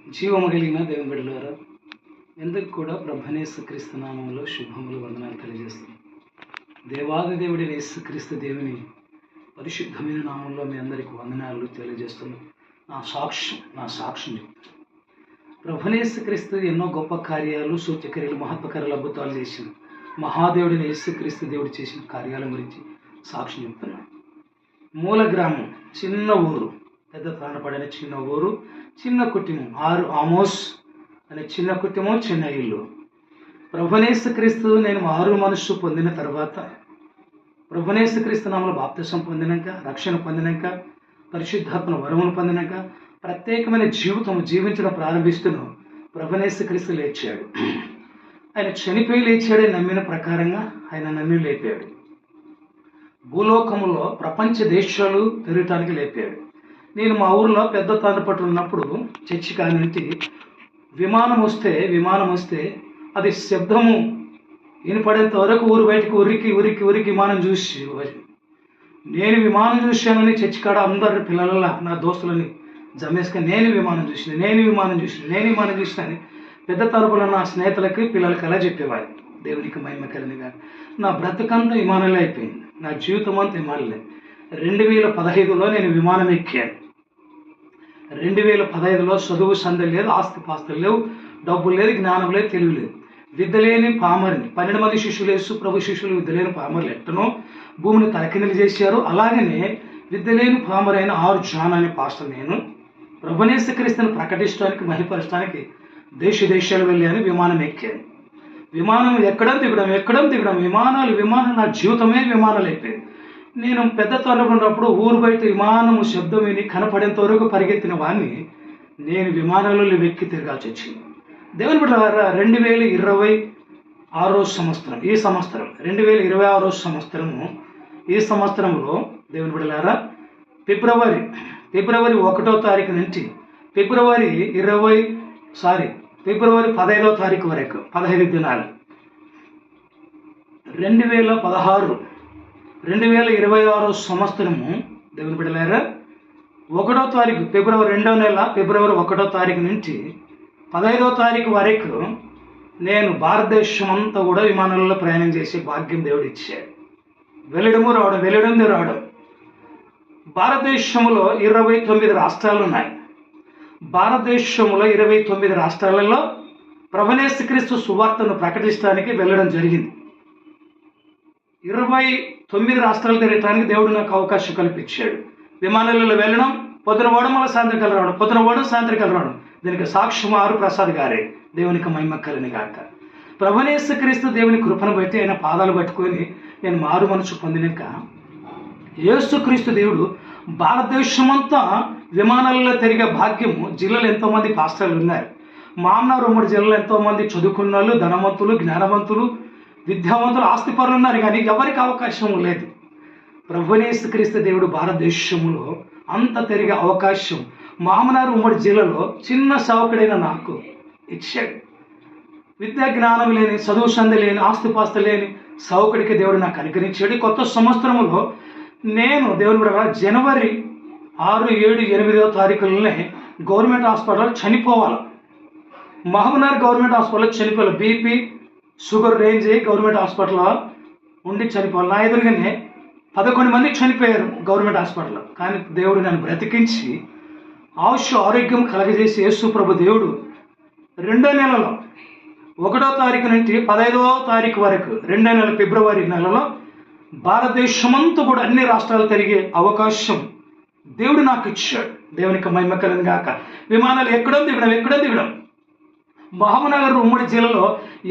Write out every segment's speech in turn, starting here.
జీవము కలిగిన దేవుని బిడ్డలారా, ఎందుకు కూడా ప్రభువైన యేసుక్రీస్తు నామములో శుభములు వందనాలు తెలియజేస్తున్నాను. దేవాది దేవుడైన యేసుక్రీస్తు దేవుని పరిశుద్ధమైన నామంలో మీ అందరికీ వందనాలు తెలియజేస్తున్నాను. నా సాక్ష్యం ప్రభువైన యేసుక్రీస్తు ఎన్నో గొప్ప కార్యాలు, సూచక్రియలు, మహత్వకరాలు, అద్భుతాలు చేసిన మహాదేవుడైన యేసుక్రీస్తు దేవుడు చేసిన కార్యాల గురించి సాక్ష్యం చెప్తున్నాను. మూల గ్రామం, చిన్న ఊరు, పెద్ద తాండపడిన చిన్న ఊరు, చిన్న కుటుంబం, ఆమోస్ అనే చిన్న కుటుంబం, చిన్న ఇల్లు. ప్రభువైన యేసుక్రీస్తు నేను మారు మనస్సు పొందిన తర్వాత, ప్రభువైన యేసుక్రీస్తు నామములో బాప్తిసం పొందినాక, రక్షణ పొందినాక, పరిశుద్ధాత్మ వరమును పొందినాక ప్రత్యేకమైన జీవితం జీవించడం ప్రారంభిస్తున్నాం. ప్రభువైన యేసుక్రీస్తు లేచాడు. ఆయన చనిపోయి లేచాడని నమ్మిన ప్రకారంగా ఆయన నన్ను లేపాడు. భూలోకములో ప్రపంచ దేశాలు తిరగటానికి లేపాడు. నేను మా ఊరిలో పెద్ద తాండపట్టు ఉన్నప్పుడు చర్చి కానింటి విమానం వస్తే అది శబ్దము వినపడేంత వరకు ఊరు బయటకు ఉరికి విమానం చూసి, నేను విమానం చూశానని చర్చి కాడ అందరి పిల్లల నా దోస్తులని జమేసుకొని నేను విమానం చూసిన అని పెద్ద తరపులో నా స్నేహితులకి పిల్లలకి అలా చెప్పేవాడు. దేవునికి మహిమ కలిగినగా నా బ్రతుకంతా విమానంలో అయిపోయింది. నా జీవితం అంతా విమానంలే. 2015లో నేను విమానం ఎక్కాను. 2015లో చదువు సంధి లేదు, ఆస్తిపాస్తులు లేవు, డబ్బులు లేదు, జ్ఞానం లేదు, తెలివి లేదు. విద్యలేని పామరిని 12 మంది శిష్యులు, యేసు ప్రభు శిష్యులు విద్యలేని పామరులు ఎట్టనో భూమిని తలకిందులు చేశారు. అలాగనే విద్యలేని పామరైన 6 జాన్ అనే పాస్టర్ నేను ప్రభువైన యేసుక్రీస్తును ప్రకటించడానికి, మహిపరచడానికి దేశాలు వెళ్ళాను. విమానం ఎక్కాను. విమానం ఎక్కడం దిగడం విమానాలు నా జీవితమే విమానాలు అయిపోయింది. నేను పెద్ద తొలగున్నప్పుడు ఊరు బయట విమానము శబ్దం విని కనపడేంత వరకు పరిగెత్తిన వాడిని నేను విమానాలలో వెక్కి తిరగాల్సి వచ్చింది. దేవుని బిడ్డలారా, 2026 సంవత్సరం, ఈ సంవత్సరం 2026 సంవత్సరము, ఈ సంవత్సరంలో దేవుని బిడ్డలారా ఫిబ్రవరి 1వ తారీఖు నుంచి ఫిబ్రవరి 15వ తారీఖు వరకు 15 దినాలు 2026 సంవత్సరము దేవుని బిడ్డలారా 1వ తారీఖు ఫిబ్రవరి 2వ నెల ఫిబ్రవరి 1వ తారీఖు నుంచి 15వ తారీఖు వరకు నేను భారతదేశం అంతా కూడా విమానాలలో ప్రయాణం చేసే భాగ్యం దేవుడు ఇచ్చాడు. వెళ్ళడం రావడం. భారతదేశంలో 29 రాష్ట్రాలు ఉన్నాయి. భారతదేశంలో 29 రాష్ట్రాలలో ప్రభువైన యేసుక్రీస్తు సువార్తను ప్రకటించడానికి వెళ్ళడం జరిగింది. 29 రాష్ట్రాలు తిరగడానికి దేవుడు నాకు అవకాశం కల్పించాడు. విమానాలలో వెళ్ళడం, పొద్దున పోవడం, మళ్ళీ సాయంత్రకాలం రావడం, పొద్దున పోవడం, సాయంత్రకాలం రావడం. దీనికి సాక్ష్యం ఆరు ప్రసాద్ గారే. దేవునికి మహిమ కలుగును గాక. ప్రభువైన యేసుక్రీస్తు దేవుని కృపను బట్టి ఆయన పాదాలు పట్టుకొని నేను మారు మనసు పొందినాక యేసుక్రీస్తు దేవుడు భారతదేశమంతా విమానాలలో తిరిగే భాగ్యము, జిల్లాలో ఎంతోమంది పాస్టర్లు ఉన్నారు. మామనార్ ఉమ్మడి జిల్లాలో ఎంతోమంది చదువుకున్న వాళ్ళు, ధనవంతులు, జ్ఞానవంతులు, విద్యావంతులు, ఆస్తిపరులు ఉన్నారు. కానీ ఎవరికి అవకాశం లేదు. ప్రభువైన యేసుక్రీస్తు దేవుడు భారతదేశంలో అంత తిరిగే అవకాశం మామనార్ ఉమ్మడి జిల్లాలో చిన్న సేవకుడైన నాకు ఇచ్చాడు. విద్యా జ్ఞానం లేని, చదువు సంధి లేని, ఆస్తిపాస్తి లేని సేవకుడికి దేవుడు నాకు అనుగ్రహించాడు. కొత్త సంవత్సరంలో నేను దేవుని కూడా జనవరి 6, 7, 8వ తారీఖులనే గవర్నమెంట్ హాస్పిటల్లో చనిపోవాలి. మహబూబ్నగర్ గవర్నమెంట్ హాస్పిటల్లో చనిపోవాలి. బీపీ, షుగర్ రేంజ్ గవర్నమెంట్ హాస్పిటల్లో ఉండి చనిపోవాలి. నా ఎదురుగానే 11 మంది చనిపోయారు గవర్నమెంట్ హాస్పిటల్లో. కానీ దేవుడు నన్ను బ్రతికించి ఆరోగ్యం కలగజేసి యేసు ప్రభు దేవుడు 2వ నెలలో 1వ తారీఖు నుంచి 15వ తారీఖు వరకు 2వ నెల ఫిబ్రవరి నెలలో భారతదేశమంతా కూడా అన్ని రాష్ట్రాలు తిరిగే అవకాశం దేవుడు నాకు ఇచ్చాడు. దేవునికి మహిమ కలుగును గాక. విమానాలు ఎక్కడం దిగడం. మహబూబ్నగర్ ఉమ్మడి జిల్లాలో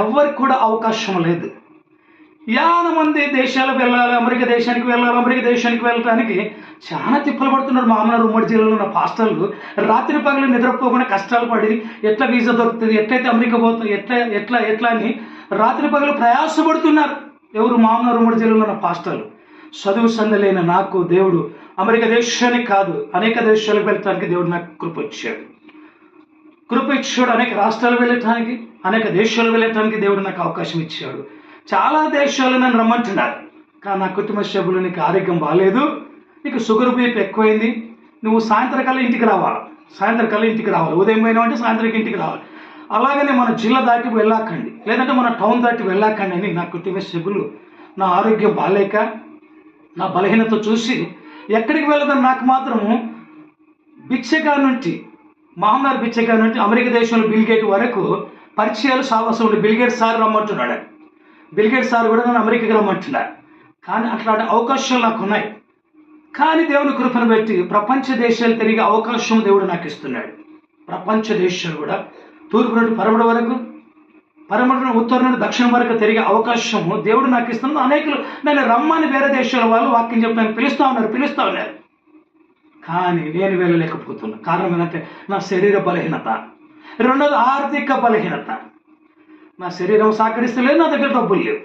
ఎవరికి కూడా అవకాశం లేదు. 50 మంది దేశాలకు వెళ్ళాలి, అమెరికా దేశానికి వెళ్ళటానికి చాలా తిప్పలు పడుతున్నారు. మహబూబ్నగర్ ఉమ్మడి జిల్లాలో ఉన్న పాస్టర్లు రాత్రి పగలు నిద్రపోకుండా కష్టాలు పడి ఎట్లా వీసా దొరుకుతుంది, ఎట్లయితే అమెరికా పోతుంది, ఎట్లా అని రాత్రి పగలు ప్రయాసపడుతున్నారు. ఎవరు? మహబూబ్నగర్ ఉమ్మడి జిల్లాలో ఉన్న పాస్టర్లు. చదువు సందలైన నాకు దేవుడు అమెరికా దేశానికి కాదు, అనేక దేశాలకు వెళ్ళటానికి దేవుడు నాకు కృప ఇచ్చాడు. అనేక రాష్ట్రాలు వెళ్ళటానికి, అనేక దేశాలు వెళ్ళటానికి దేవుడు నాకు అవకాశం ఇచ్చాడు. చాలా దేశాలు నన్ను రమ్మంటున్నారు. కానీ నా కుటుంబ సభ్యులు, నీకు ఆరోగ్యం బాగాలేదు, నీకు షుగర్ బీపీ ఎక్కువైంది, నువ్వు సాయంత్రకాలం ఇంటికి రావాలి, సాయంత్రం కల్లా ఇంటికి రావాలి. ఉదయం పోయినామంటే సాయంత్రం ఇంటికి రావాలి. అలాగనే మన జిల్లా దాటి వెళ్ళాకండి, లేదంటే మన టౌన్ దాటి వెళ్ళాకండి అని నా కుటుంబ సభ్యులు నా ఆరోగ్యం బాగాలేక నా బలహీనత చూసి ఎక్కడికి వెళ్ళదని నాకు మాత్రము బిచ్చగా నుండి మహమ్మారి బిచ్చగా నుండి అమెరికా దేశంలో బిల్గేట్ వరకు పరిచయాలు సాహసం ఉండి బిల్గేట్ సార్ రమ్మంటున్నాడు. బిల్గేట్ సార్ కూడా నన్ను అమెరికాకి రమ్మంటున్నాడు. కానీ అట్లాంటి అవకాశాలు నాకు ఉన్నాయి. కానీ దేవుని కృపను పెట్టి ప్రపంచ దేశాలు తిరిగే అవకాశం దేవుడు నాకు ఇస్తున్నాడు. ప్రపంచ దేశాలు కూడా తూర్పు నుండి పరమడ వరకు, పరమడ నుండి ఉత్తరం నుండి దక్షిణం వరకు తిరిగే అవకాశము దేవుడు నాకు ఇస్తున్నాడు. అనేకులు నన్ను రమ్మని వేరే దేశాల వాళ్ళు వాక్యం చెప్పి పిలుస్తూ ఉన్నారు. కానీ నేను వెళ్ళలేకపోతున్నా. కారణం ఏంటంటే నా శరీర బలహీనత, రెండోది ఆర్థిక బలహీనత. నా శరీరం సహకరిస్తలేదు, నా దగ్గర డబ్బులు లేవు.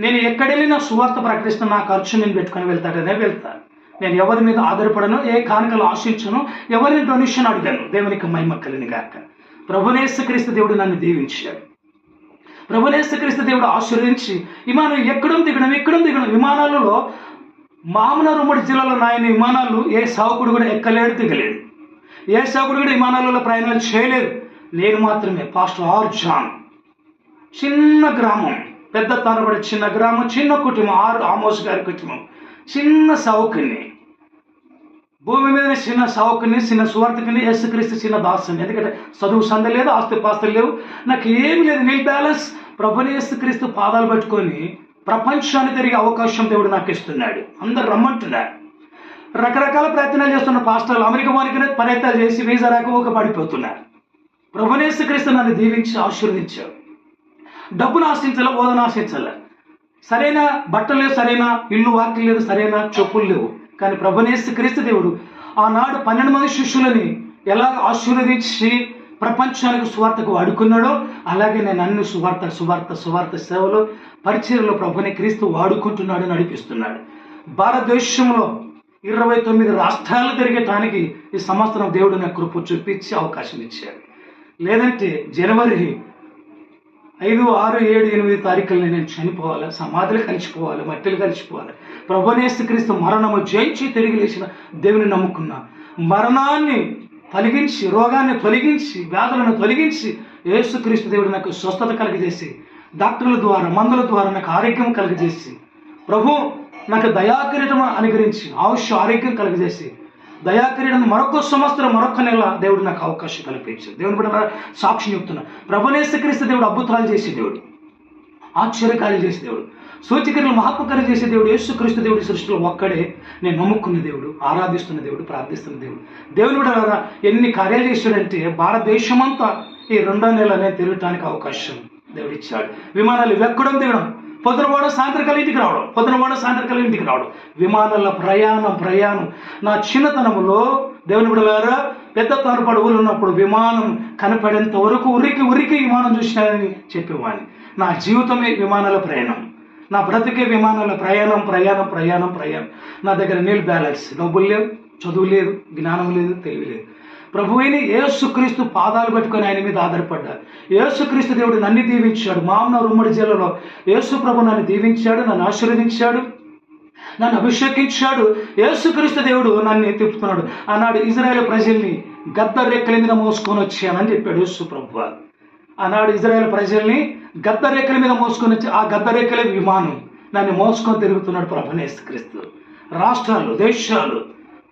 నేను ఎక్కడెళ్ళి నా సువార్త ప్రకటిస్తున్న నా ఖర్చు నేను పెట్టుకొని వెళ్తాను. నేను ఎవరి మీద ఆధారపడను, ఏ కానుకలు ఆశించను, ఎవరిని డొనేషన్ అడిగాను. దేవునికి మహిమ కలుగును గాక. ప్రభువైన యేసుక్రీస్తు దేవుడు నన్ను దీవించాడు. ప్రభువైన యేసుక్రీస్తు దేవుడు ఆశీర్వదించి విమానం ఎక్కడం దిగడం విమానాలలో మామూలు ఉమ్మడి జిల్లాలో నాయన విమానాలు ఏ సావుకుడు కూడా ఎక్కలేడు, దిగలేడు. ఏ సావుకుడు కూడా విమానాలలో ప్రయాణాలు చేయలేదు. నేను మాత్రమే. పాస్టర్ ఆర్ జాన్, చిన్న గ్రామం, పెద్ద తనబడి చిన్న గ్రామం, చిన్న కుటుంబం, ఆమోస్ గారి కుటుంబం, చిన్న సావుకుని, భూమి మీద చిన్న సావుకుని, చిన్న సువార్తకుని, యేసుక్రీస్తు చిన్న దాసుని. ఎందుకంటే చదువు సంద లేదు, ఆస్తి పాస్తులు లేవు, నాకు ఏమి లేదు. నీల్ బ్యాలెన్స్. ప్రభువైన యేసుక్రీస్తు పాదాలు పట్టుకొని ప్రపంచాన్ని తిరిగే అవకాశం దేవుడు నాకు ఇస్తున్నాడు. అందరు రమ్మంటున్నారు. రకరకాల ప్రయత్నాలు చేస్తున్న పాస్టర్లు అమెరికా వారికి ప్రయత్నాలు చేసి వీసా రాక పడిపోతున్నారు. ప్రభువైన యేసుక్రీస్తు నన్ను దీవించి ఆశీర్వదించాడు. డబ్బును ఆశించాల, బోధన ఆశించాల. సరైన బట్టలు లేవు, సరైన ఇల్లు వాకిలు లేదు, సరైన చెప్పులు లేవు. కానీ ప్రభువైన యేసుక్రీస్తు దేవుడు ఆనాడు 12 మంది శిష్యులని ఎలా ఆశీర్వదించి ప్రపంచానికి సువార్తకు వాడుకున్నాడో అలాగే నేను అన్ని సువార్త సేవలో పరిచర్యలో ప్రభువైన క్రీస్తు వాడుకుంటున్నాడు, నడిపిస్తున్నాడు. భారతదేశంలో 29 రాష్ట్రాలు తిరిగటానికి ఈ సంవత్సరం దేవుడు నాకు కృప చూపించి అవకాశం ఇచ్చాడు. లేదంటే జనవరి 5, 6, 7, 8 తారీఖుల్లో నేను చనిపోవాలి, సమాధులు కలిసిపోవాలి, మట్టిలు కలిసిపోవాలి. ప్రభువైన యేసుక్రీస్తు మరణము జయించి తిరిగి లేచిన దేవుని నమ్ముకున్నా. మరణాన్ని తొలగించి, రోగాన్ని తొలగించి, వ్యాధులను తొలగించి యేసుక్రీస్తు దేవుడు నాకు స్వస్థత కలిగజేసి, డాక్టర్ల ద్వారా మందుల ద్వారా నాకు ఆరోగ్యం కలిగజేసి, ప్రభు నాకు దయాకిరీటం అనుగ్రహించి ఆరోగ్యం కలిగజేసి, దయాకిరీటం మరొక సంవత్సరం మరొక నెల దేవుడు నాకు అవకాశం కల్పించాడు. దేవుని బిడ్డ సాక్షి చెప్తున్నా. ప్రభువైన యేసుక్రీస్తు దేవుడు అద్భుతాలు చేసే దేవుడు, ఆశ్చర్యకార్యాలు చేసే దేవుడు, సూచక్రియలు మహత్కార్యాలు చేసే దేవుడు. యేసుక్రీస్తు దేవుడి సృష్టిలో ఒక్కడే నేను నమ్ముకున్న దేవుడు, ఆరాధిస్తున్న దేవుడు, ప్రార్థిస్తున్న దేవుడు. దేవుని బిడ్డ ఎన్ని కార్యాలు చేశాడంటే భారతదేశమంతా ఈ 2వ నెల నేను తిరగటానికి అవకాశం దేవుడు ఇచ్చాడు. విమానాలు ఎక్కడం దిగడం, పొద్దునవాడ సాయంత్రకాల ఇంటికి రావడం, విమానాల ప్రయాణం. నా చిన్నతనంలో దేవుని బిడ్డలారా పెద్ద తనపడి ఊరు ఉన్నప్పుడు విమానం కనపడేంత వరకు ఉరికి విమానం చూసినానని చెప్పేవాడిని. నా జీవితమే విమానాల ప్రయాణం, నా బ్రతికే విమానాల ప్రయాణం. నా దగ్గర నీల్ బ్యాలెన్స్, డబ్బులు లేవు, చదువు లేదు, జ్ఞానం లేదు, తెలివి లేదు. ప్రభువైన యేసుక్రీస్తు పాదాలు పట్టుకొని ఆయన మీద ఆధారపడ్డా. యేసుక్రీస్తు దేవుడు నన్ను దీవించాడు. మామూలు ఉమ్మడి జిల్లాలో యేసు ప్రభు నన్ను దీవించాడు, నన్ను ఆశీర్వదించాడు, నన్ను అభిషేకించాడు. యేసుక్రీస్తు దేవుడు నన్ను తిప్పుతున్నాడు. ఆనాడు ఇజ్రాయేల్ ప్రజల్ని గద్ద రెక్కల మీద మోసుకొని వచ్చానని చెప్పాడు యేసు ప్రభు. ఆనాడు ఇజ్రాయేల్ ప్రజల్ని గద్ద రెక్కల మీద మోసుకొని వచ్చి, ఆ గద్ద రెక్కలే విమానం నన్ను మోసుకొని తిరుగుతున్నాడు ప్రభువైన యేసుక్రీస్తు. రాష్ట్రాలు, దేశాలు,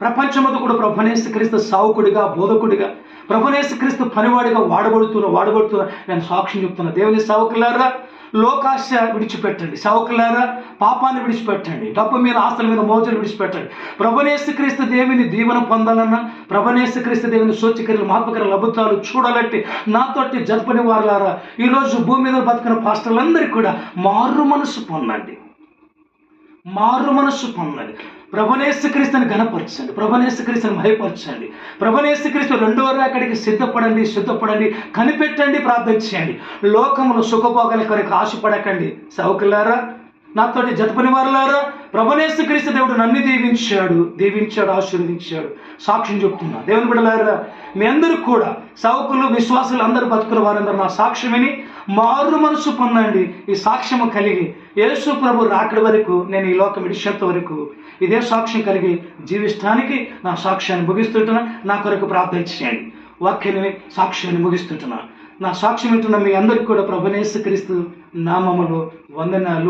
ప్రపంచమంతా కూడా ప్రభువైన యేసుక్రీస్తు సావుకుడిగా, బోధకుడిగా, ప్రభువైన యేసుక్రీస్తు పనివాడిగా వాడబడుతున్నా నేను సాక్ష్యం చెప్తున్నా. దేవుని సావుకులారా, లోకాశ విడిచిపెట్టండి. సావుకులారా, పాపాన్ని విడిచిపెట్టండి. డబ్బు మీద, ఆస్తుల మీద మోజులు విడిచిపెట్టండి. ప్రభువైన యేసుక్రీస్తు దేవుని దీవెన పొందాలన్నా, ప్రభువైన యేసుక్రీస్తు దేవుని సూచక్రియలు, మహత్కార్యాలు, అద్భుతాలు చూడాలంటే నాతోటి జరుపని వారులారా, ఈరోజు భూమి మీద బతికిన పాస్టర్లందరికీ కూడా మారు మనసు పొందండి. ప్రభువైన యేసుక్రీస్తుని ఘనపరచండి, ప్రభువైన యేసుక్రీస్తుని భయపరచండి. ప్రభువైన యేసుక్రీస్తు 2వ రాకడికి సిద్ధపడండి, కనిపెట్టండి, ప్రార్థన చేయండి. లోకములో సుఖభోగాల కొరకు ఆశపడకండి. సౌకులారా, నాతోటి జతపని వారులారా, ప్రభునేసు క్రీస్తు దేవుడు నన్ను దీవించాడు, ఆశీర్వదించాడు. సాక్ష్యం చెప్తున్నా. దేవుని బిడ్డలారా, మీ అందరూ కూడా సేవకులు, విశ్వాసులు అందరూ బతుకున్న వారందరూ నా సాక్ష్యం విని మారు మనసు పొందండి. ఈ సాక్ష్యము కలిగి యేసు ప్రభు రాకడి వరకు, నేను ఈ లోకం విడిచేంత వరకు ఇదే సాక్ష్యం కలిగి జీవిస్తానికి నా సాక్ష్యాన్ని ముగిస్తుంటున్నా. నా కొరకు ప్రార్థన చేయండి. వాక్యాన్ని, సాక్ష్యాన్ని ముగిస్తుంటున్నా. నా సాక్ష్యం వింటున్న మీ అందరికీ కూడా ప్రభునేసు క్రీస్తు నామములో వందనాలు.